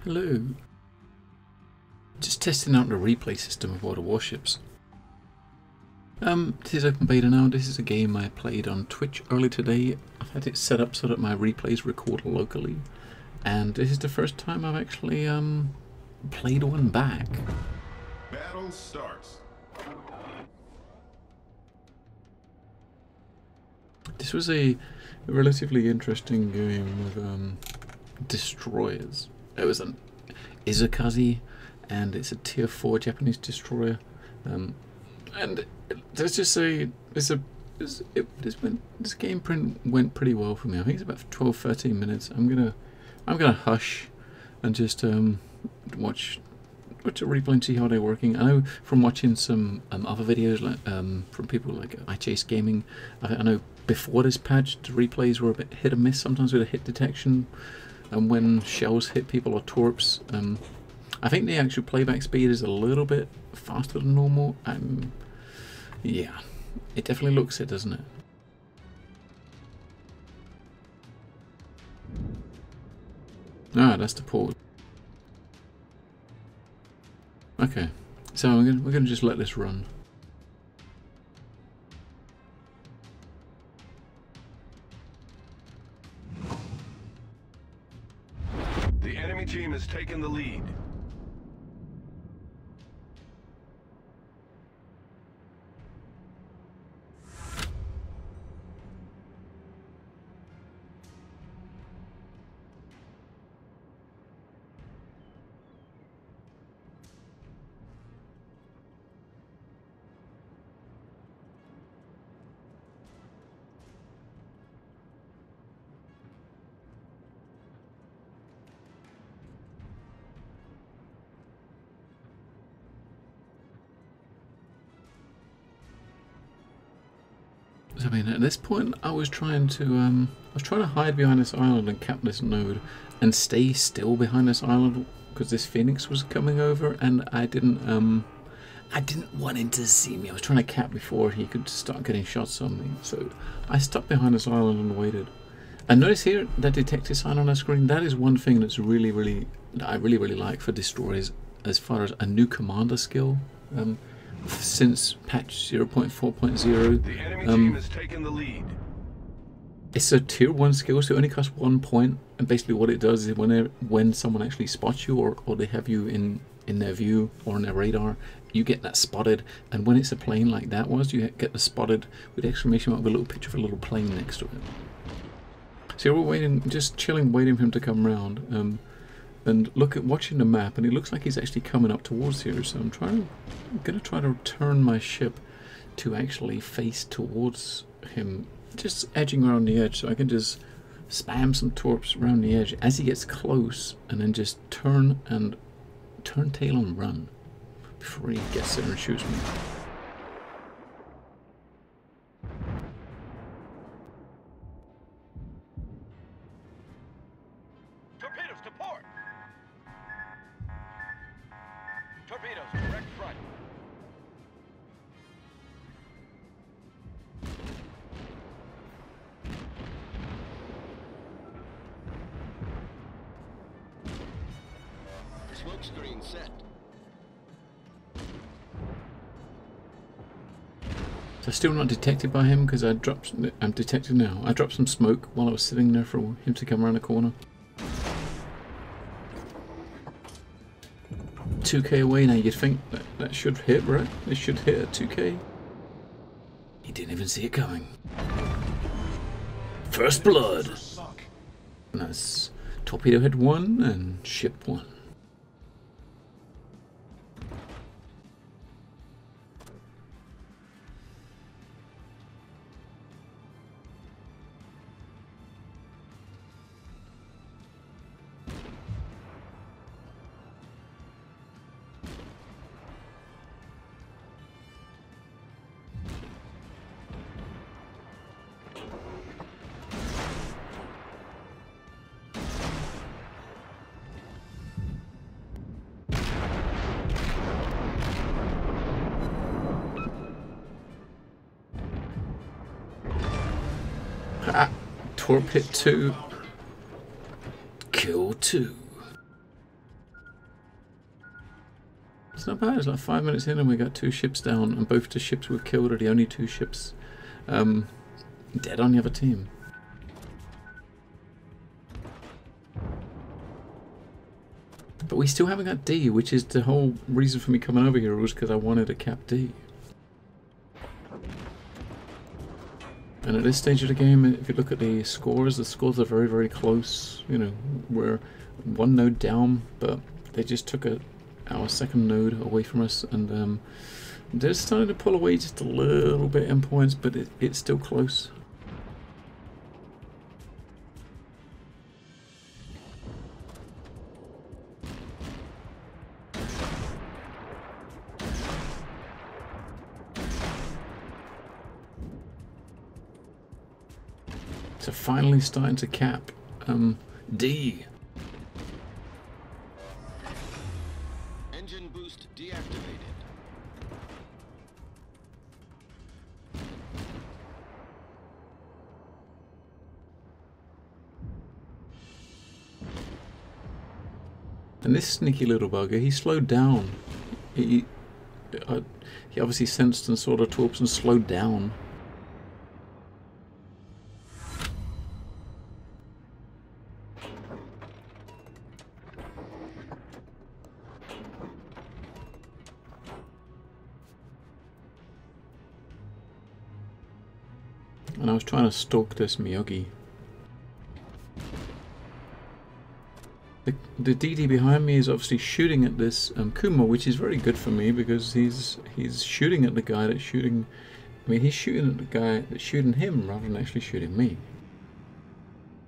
Hello. Just testing out the replay system of World of Warships. This is open beta now. This is a game I played on Twitch early today. I've had it set up so that my replays record locally, and this is the first time I've actually played one back. Battle starts. This was a relatively interesting game with destroyers. It was an Isokaze, and it's a tier 4 Japanese destroyer. And there's just this game went pretty well for me. I think it's about 12-13 minutes. I'm gonna hush and just watch a replay and see how they're working. I know from watching some other videos like from people like Isokaze Gaming. I know before this patch the replays were a bit hit and miss sometimes with a hit detection, and when shells hit people or torps. I think the actual playback speed is a little bit faster than normal. Yeah, it definitely looks it, doesn't it? Ah, that's the pause. Okay, so we're gonna just let this run. The enemy team has taken the lead. I mean, at this point, I was trying to hide behind this island and cap this node, and stay still behind this island because this Phoenix was coming over, and I didn't want him to see me. I was trying to cap before he could start getting shots on me, so I stuck behind this island and waited. And notice here that detective sign on the screen. That is one thing that's that I really like for destroyers as far as a new commander skill. Since patch 0.4.0, The enemy team has taken the lead. it's a tier 1 skill, so it only costs 1 point, and basically what it does is when someone actually spots you, or they have you in their view or on their radar, you get that spotted. And when it's a plane like that was, you get the spotted with exclamation mark with a little picture of a little plane next to it. So we're waiting, just chilling, waiting for him to come round. And watching the map, and it looks like he's actually coming up towards here. So I'm gonna try to turn my ship to actually face towards him, just edging around the edge, so I can just spam some torps around the edge as he gets close, and then just turn tail and run before he gets there and shoots me. Torpedoes to port! Torpedoes, direct front. Smoke screen set. So still not detected by him because I'm detected now. I dropped some smoke while I was sitting there for him to come around the corner. 2k away now. You'd think that should hit, right? It should hit at 2k. He didn't even see it coming. First blood. And that's torpedo head 1 and ship 1. Torp hit 2. Kill 2. It's not bad. It's like 5 minutes in and we got 2 ships down, and both the ships we've killed are the only 2 ships dead on the other team. But we still haven't got D, which is the whole reason for me coming over here, was because I wanted to cap D. And at this stage of the game, if you look at the scores are very, very close. You know, we're 1 node down, but they just took our second node away from us, and they're starting to pull away just a little bit in points, but it's still close. So finally starting to cap D. Engine boost deactivated. And this sneaky little bugger, he slowed down. He obviously sensed and saw the torps and slowed down. And I was trying to stalk this Miyogi. The DD behind me is obviously shooting at this Kuma, which is very good for me because he's shooting at the guy that's shooting. I mean, he's shooting at the guy that's shooting him rather than actually shooting me.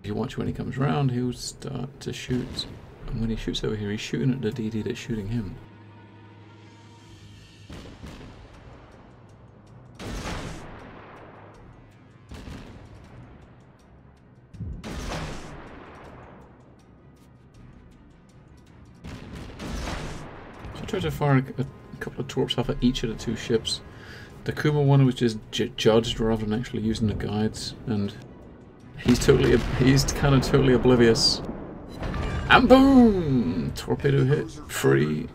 If you watch when he comes around, he'll start to shoot, and when he shoots over here, he's shooting at the DD that's shooting him. Tried to fire a couple of torps off at each of the 2 ships. The Kuma one was just judged rather than actually using the guides, and he's kind of totally oblivious. And boom! Torpedo hit. Free.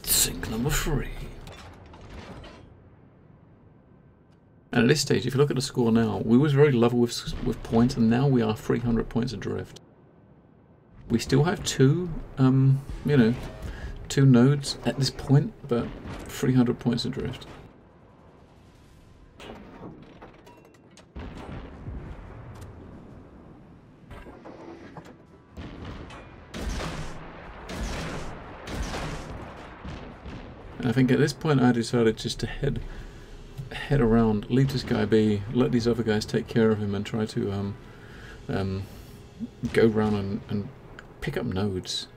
Sink number 3. And at this stage, if you look at the score now, we was very level with points, and now we are 300 points adrift. We still have 2, you know, 2 nodes at this point, but 300 points adrift. And I think at this point I decided just to head around, leave this guy be, let these other guys take care of him, and try to go around and pick up nodes.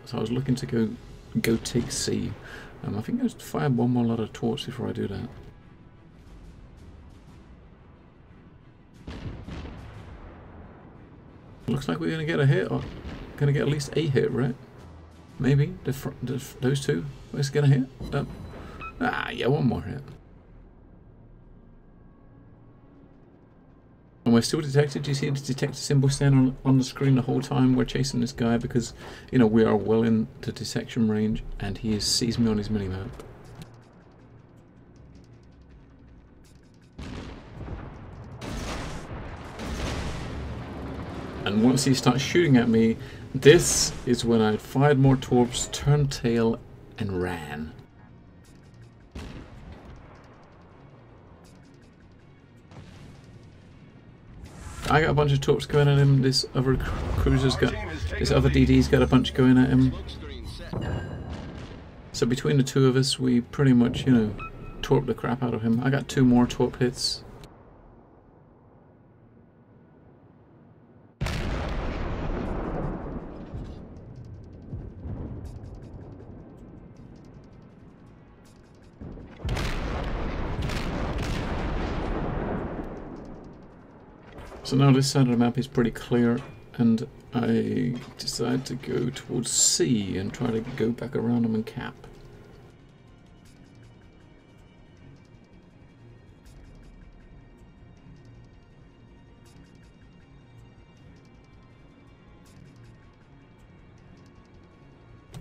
So I was looking to go take C. I think I'll just fire one more lot of torps before I do that. Looks like we're going to get a hit, or going to get at least a hit, right? Maybe those 2. Let's get a hit. Yeah, one more hit. And we're still detected. Do you see the detector symbol standing on the screen the whole time we're chasing this guy? Because, you know, we are well into detection range, and he sees me on his minimap. And once he starts shooting at me, this is when I fired more torps, turned tail, and ran. I got a bunch of torps going at him. This other cruiser's got, this other DD's got a bunch going at him. So between the 2 of us, we pretty much, you know, torped the crap out of him. I got 2 more torp hits. So now this side of the map is pretty clear, and I decide to go towards C and try to go back around them and cap.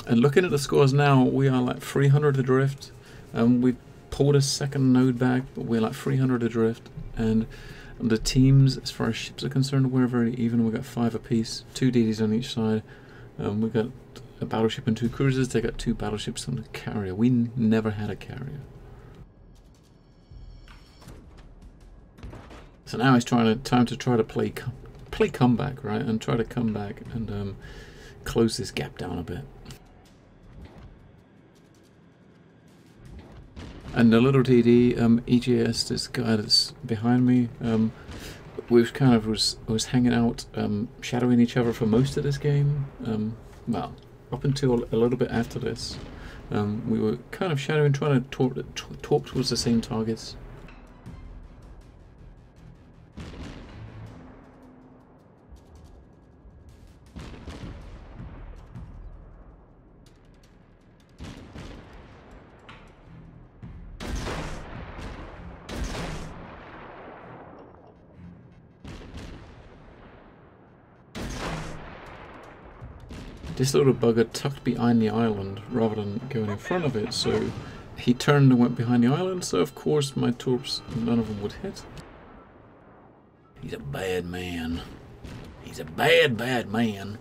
And looking at the scores now, we are like 300 adrift. We've pulled a second node back, but we're like 300 adrift. And the teams, as far as ships are concerned, we're very even. We've got 5 apiece, 2 DDs on each side. We've got a battleship and 2 cruisers. They got 2 battleships and a carrier. We never had a carrier. So now it's time to try to play comeback, right? And try to come back and close this gap down a bit. And the little DD, EGS, this guy that's behind me, we kind of was hanging out, shadowing each other for most of this game. Well, up until a little bit after this, we were kind of shadowing, trying to talk towards the same targets. This little bugger tucked behind the island rather than going in front of it, so he turned and went behind the island, so of course my torps, none of them would hit. He's a bad man. He's a bad, bad man.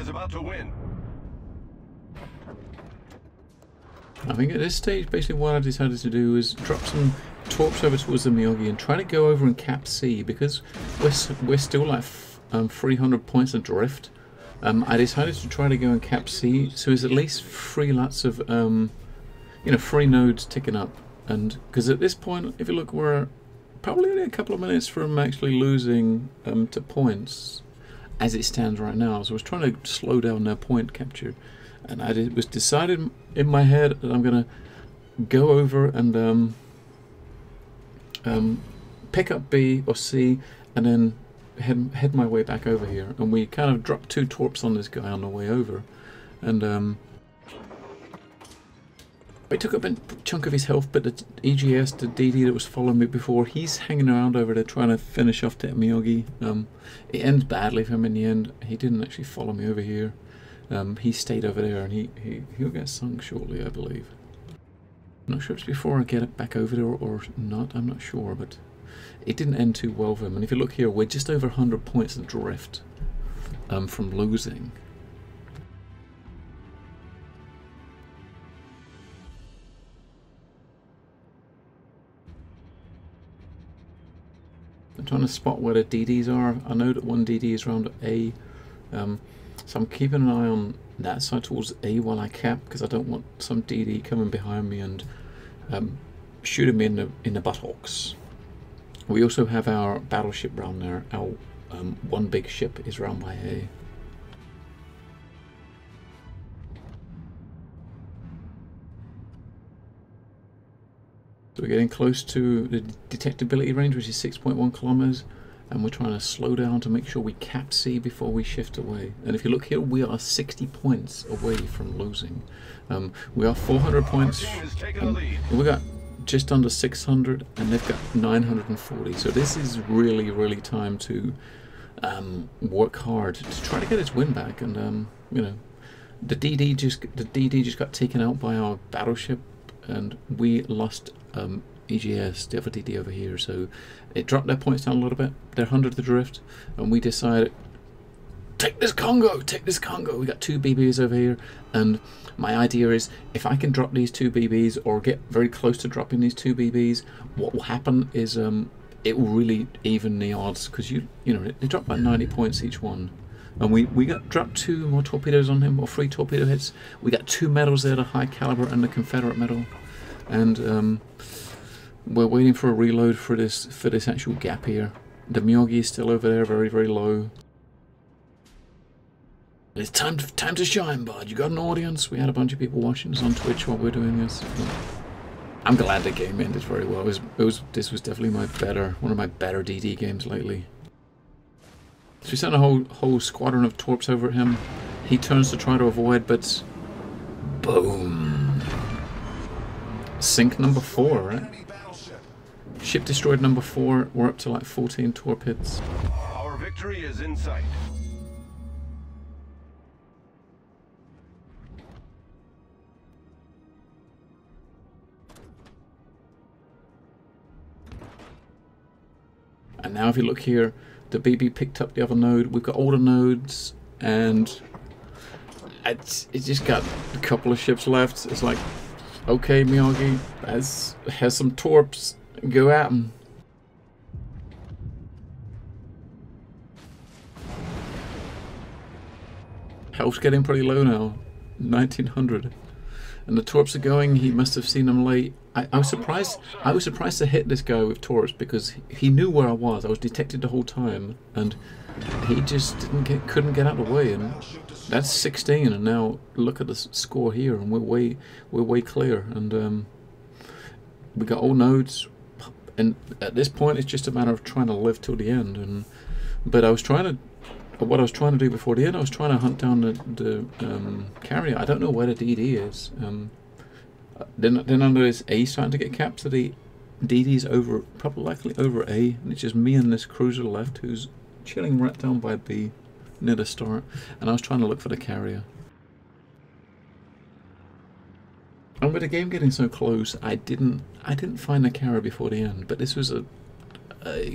About to win. I think at this stage, basically what I decided to do is drop some torps over towards the Miyagi and try to go over and cap C, because we're still like 300 points adrift. I decided to try to go and cap C, so there's at least 3 lots of 3 nodes ticking up. And because at this point, if you look, we're probably only a couple of minutes from actually losing to points as it stands right now. So I was trying to slow down their point capture, and it was decided in my head that I'm gonna go over and pick up B or C, and then head my way back over here. And we kind of dropped 2 torps on this guy on the way over, and I took up a chunk of his health, but the EGS, the DD that was following me before, he's hanging around over there trying to finish off that Miyagi. It ends badly for him in the end. He didn't actually follow me over here. He stayed over there, and he'll get sunk shortly, I believe. I'm not sure if it's before I get it back over there or not, I'm not sure, but it didn't end too well for him. And if you look here, we're just over 100 points adrift from losing. I'm trying to spot where the DDs are. I know that one DD is around A, so I'm keeping an eye on that side towards A while I cap, because I don't want some DD coming behind me and shooting me in the buttocks. We also have our battleship round there. Our one big ship is round by A. So we're getting close to the detectability range, which is 6.1 kilometers, and we're trying to slow down to make sure we cap C before we shift away. And if you look here, we are 60 points away from losing. We are 400 points. We got just under 600, and they've got 940. So this is really, really time to work hard to try to get its win back. And the DD just got taken out by our battleship, and we lost EGS, the other DD over here, so it dropped their points down a little bit. They're 100 adrift, and we decided, take this Congo, take this Congo. We got 2 BBs over here, and my idea is if I can drop these 2 BBs or get very close to dropping these 2 BBs, what will happen is it will really even the odds, because they drop about 90 points each one. And we dropped 2 more torpedoes on him, or 3 torpedo hits. We got 2 medals there, the high caliber and the Confederate medal. And we're waiting for a reload for this actual gap here. The Miyagi is still over there, very, very low. It's time to shine, bud. You got an audience. We had a bunch of people watching us on Twitch while we're doing this. I'm glad the game ended very well. This was definitely one of my better DD games lately. So we sent a whole squadron of torps over at him. He turns to try to avoid, but boom. Sink number 4, right? Ship destroyed number 4. We're up to like 14 torp hits. Our victory is in sight. And now if you look here, the BB picked up the other node. We've got all the nodes, and it just got a couple of ships left. It's like, okay, Miyagi has some torps. Go at them. Health's getting pretty low now, 1900, and the torps are going. He must have seen them late. I was surprised. I was surprised to hit this guy with torps because he knew where I was. I was detected the whole time, and he just couldn't get out of the way. And that's 16. And now look at the score here, and we're way clear. And we got all nodes. And at this point, it's just a matter of trying to live till the end. But what I was trying to do before the end, I was trying to hunt down the carrier. I don't know where the DD is. Then I noticed A starting to get capped, so the DD's probably likely over A, and it's just me and this cruiser left who's chilling right down by B near the start, and I was trying to look for the carrier. And with the game getting so close, I didn't find the carrier before the end, but this was a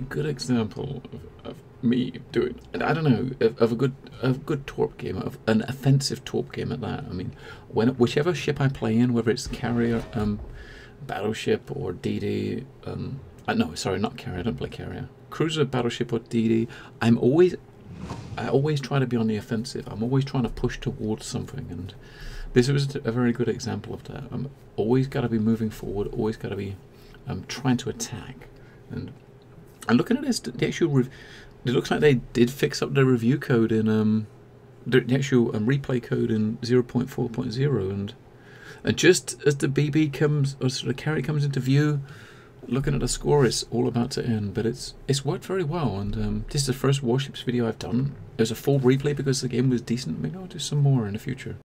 good example of me doing, I don't know, of a good torp game, of an offensive torp game at that. I mean, whichever ship I play in, whether it's carrier, battleship, or DD, no, sorry, not carrier. I don't play carrier. Cruiser, battleship, or DD. I always try to be on the offensive. I'm always trying to push towards something, and this was a very good example of that. I'm always got to be moving forward. Always got to be trying to attack. And looking at this, the actual it looks like they did fix up the review code in the actual replay code in 0.4.0, and just as the BB comes, or sort of carry comes into view, looking at the score, it's all about to end. But it's worked very well, and this is the first Warships video I've done. There's a full replay because the game was decent. Maybe I'll do some more in the future.